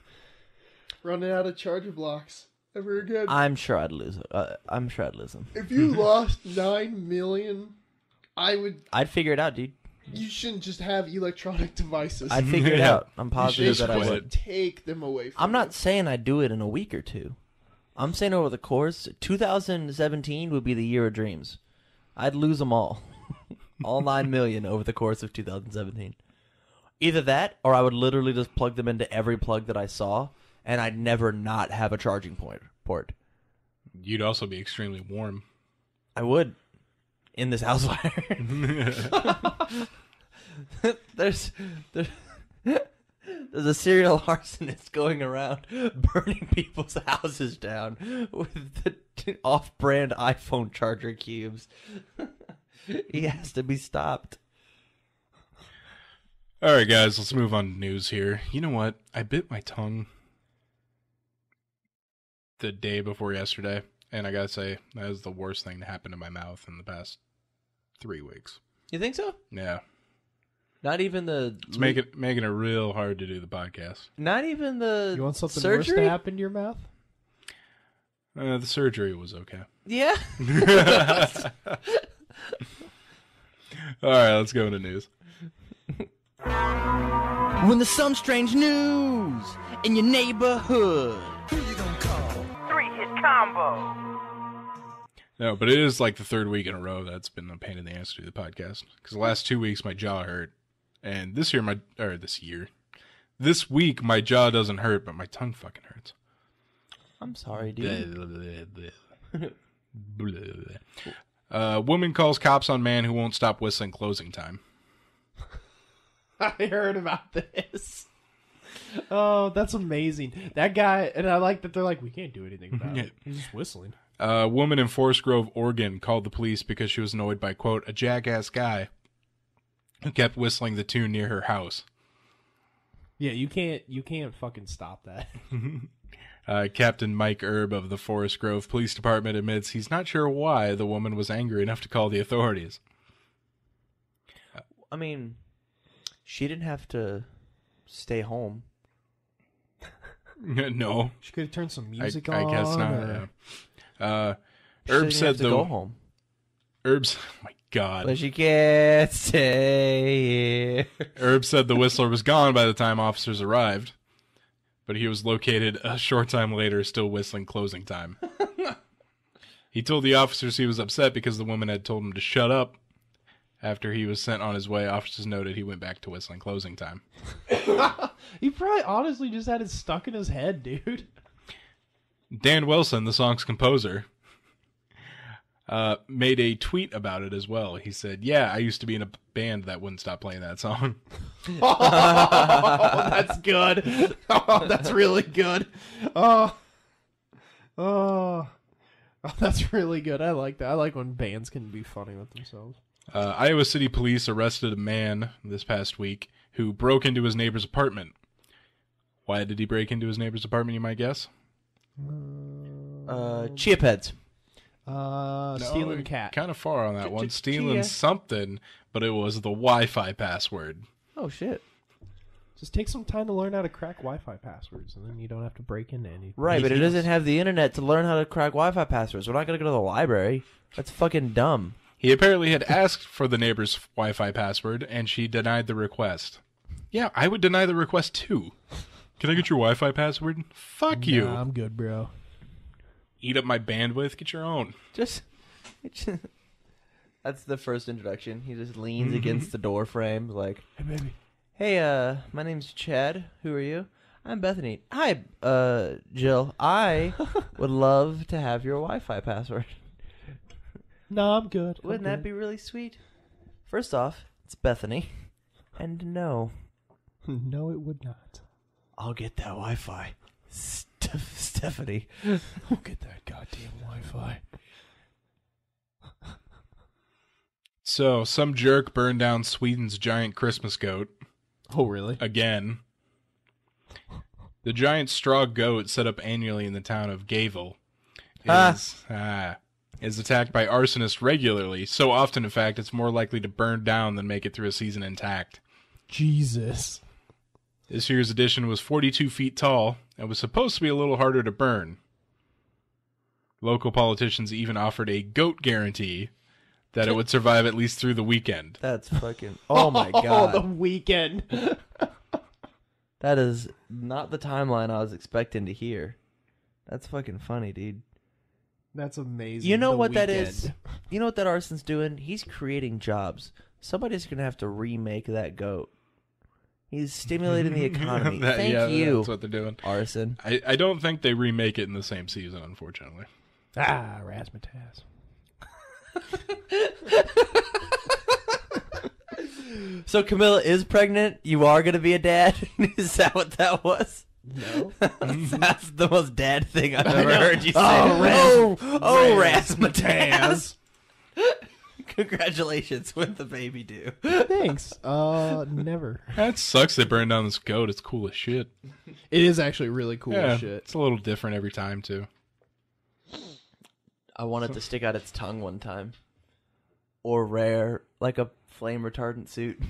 running out of charger blocks ever again. I'm sure I'd lose. Them. If you lost 9 million, I'd figure it out, dude. You shouldn't just have electronic devices. I'd figure it Yeah. out. I'm positive that I quit. would. Take them away from I'm not saying I'd do it in a week or 2. I'm saying over the course, 2017 would be the year of dreams. I'd lose them all. All 9 million over the course of 2017. Either that, or I would literally just plug them into every plug that I saw, and I'd never not have a charging port. You'd also be extremely warm. I would. In this house fire. There's a serial arsonist going around burning people's houses down with the off-brand iPhone charger cubes. He has to be stopped. All right, guys, let's move on to news here. You know what? I bit my tongue the day before yesterday, and I gotta say, that was the worst thing to happen to my mouth in the past 3 weeks. You think so? Yeah. Not even the... It's making it real hard to do the podcast. Not even the You want something surgery? worse to happen to your mouth? The surgery was okay. Yeah. All right, let's go into news. When there's some strange news in your neighborhood. Who you gonna call? 3-hit combo. No, but it is like the third week in a row that's been a pain in the ass to do the podcast. Because the last 2 weeks, my jaw hurt. And this week, my jaw doesn't hurt, but my tongue fucking hurts. I'm sorry, dude. Woman calls cops on man who won't stop whistling closing time. I heard about this. Oh, that's amazing. That guy, and I like that they're like, we can't do anything about it. He's just whistling. A woman in Forest Grove, Oregon, called the police because she was annoyed by, quote, a jackass guy who kept whistling the tune near her house. Yeah, you can't fucking stop that. Captain Mike Erb of the Forest Grove Police Department admits he's not sure why the woman was angry enough to call the authorities. I mean, she didn't have to stay home. No. She could have turned some music I on. guess not. or- Yeah. She Herb didn't said have to the go home. Herb's oh my god. But she can't stay here. Herb said the whistler was gone by the time officers arrived. but he was located a short time later still whistling closing time. He told the officers he was upset because the woman had told him to shut up. After he was sent on his way, officers noted he went back to whistling closing time. He probably honestly just had it stuck in his head, dude. Dan Wilson, the song's composer, made a tweet about it as well. He said, "Yeah, I used to be in a band that wouldn't stop playing that song." Oh, that's good. Oh, that's really good. Oh, that's really good. I like that. I like when bands can be funny with themselves. Iowa City Police arrested a man this past week who broke into his neighbor's apartment. Why did he break into his neighbor's apartment, you might guess? Chia Peds. Stealing cat. Kind of far on that one. Stealing something, but it was the Wi-Fi password. Oh, shit. Just take some time to learn how to crack Wi-Fi passwords, and then you don't have to break into anything. Right, but it doesn't have the internet to learn how to crack Wi-Fi passwords. We're not going to go to the library. That's fucking dumb. He apparently had asked for the neighbor's Wi-Fi password, and she denied the request. Yeah, I would deny the request too. Can I get your Wi-Fi password? Fuck you. Nah, I'm good, bro. Eat up my bandwidth. Get your own. That's the first introduction. He just leans against the door frame, like, Hey, baby. "Hey, my name's Chad. Who are you?" "I'm Bethany." "Hi, Jill. I would love to have your Wi-Fi password." No, I'm good. Wouldn't that be really sweet? First off, it's Bethany. And no. No, it would not. I'll get that Wi-Fi. Stephanie. We'll get that goddamn Wi-Fi. So, some jerk burned down Sweden's giant Christmas goat. Oh, really? Again. The giant straw goat set up annually in the town of Gayville is attacked by arsonists regularly, so often, in fact, it's more likely to burn down than make it through a season intact. Jesus. This year's edition was 42 feet tall and was supposed to be a little harder to burn. Local politicians even offered a goat guarantee that it would survive at least through the weekend. That's fucking... Oh, my God. The weekend. That is not the timeline I was expecting to hear. That's fucking funny, dude. That's amazing. You know The what that Weeknd. is? You know what that arson's doing? He's creating jobs. Somebody's going to have to remake that goat. He's stimulating the economy. Thank you. That's what they're doing. Arson. I don't think they remake it in the same season, unfortunately. Ah, razzmatazz. So Camilla is pregnant. You are going to be a dad? Is that what that was? No. That's the most dad thing I've ever heard you say. Razzmatazz. Congratulations with the baby due. Thanks. Never. That sucks they burned down this goat. It's cool as shit. It is actually really cool Yeah, as shit. it's a little different every time, too. I wanted to stick out its tongue one time. Or rare, like a flame retardant suit.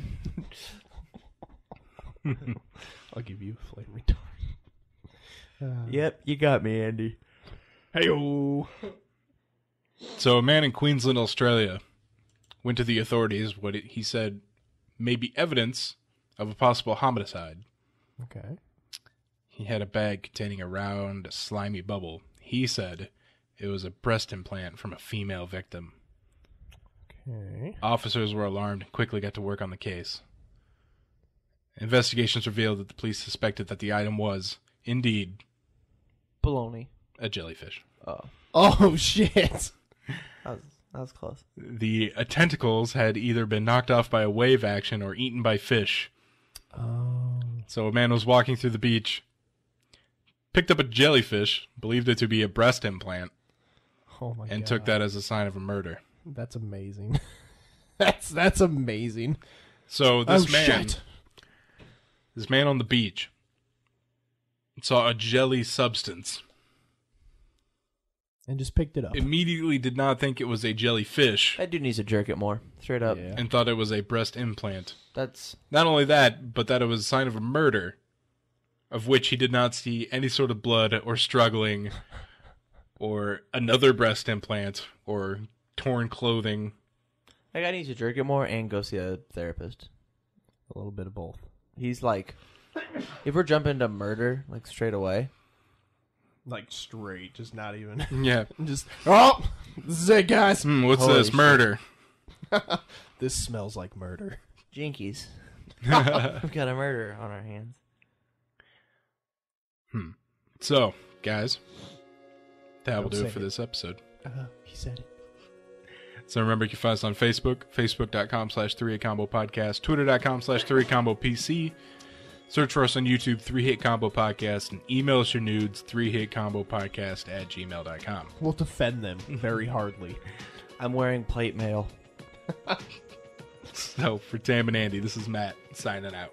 I'll give you a flame retardant. Yep, you got me, Andy. Hey-o. So a man in Queensland, Australia, went to the authorities what he said may be evidence of a possible homicide. Okay. He had a bag containing a round, slimy bubble. He said it was a breast implant from a female victim. Okay. Officers were alarmed and quickly got to work on the case. Investigations revealed that the police suspected that the item was, indeed, Baloney. a jellyfish. Oh, shit. That was close. The tentacles had either been knocked off by a wave action or eaten by fish. Oh. So a man was walking through the beach, picked up a jellyfish, believed it to be a breast implant, Oh, my God. and took that as a sign of a murder. That's amazing. That's amazing. So this shit. this man on the beach saw a jelly substance. And just picked it up. Immediately did not think it was a jellyfish That dude needs to jerk it more. Straight up. Yeah. and thought it was a breast implant. That's... Not only that, but that it was a sign of a murder, of which he did not see any sort of blood or struggling or another breast implant or torn clothing. That guy needs to jerk it more and go see a therapist. A little bit of both. He's like You ever jump into murder like straight away? Like straight, just not even. Yeah. Just oh, this is it, guys. What's Holy this? shit. Murder. This smells like murder. Jinkies. We've got a murder on our hands. So, guys, that will Don't do say it for it. this episode. He said it. So remember, you can find us on Facebook, facebook.com/3HitCombo Podcast, twitter.com/3HitCombo PC. Search for us on YouTube, 3-Hit Combo Podcast, and email us your nudes, 3hitcombopodcast@gmail.com. We'll defend them very hardly. I'm wearing plate mail. So, for Tam and Andy, this is Matt, signing out.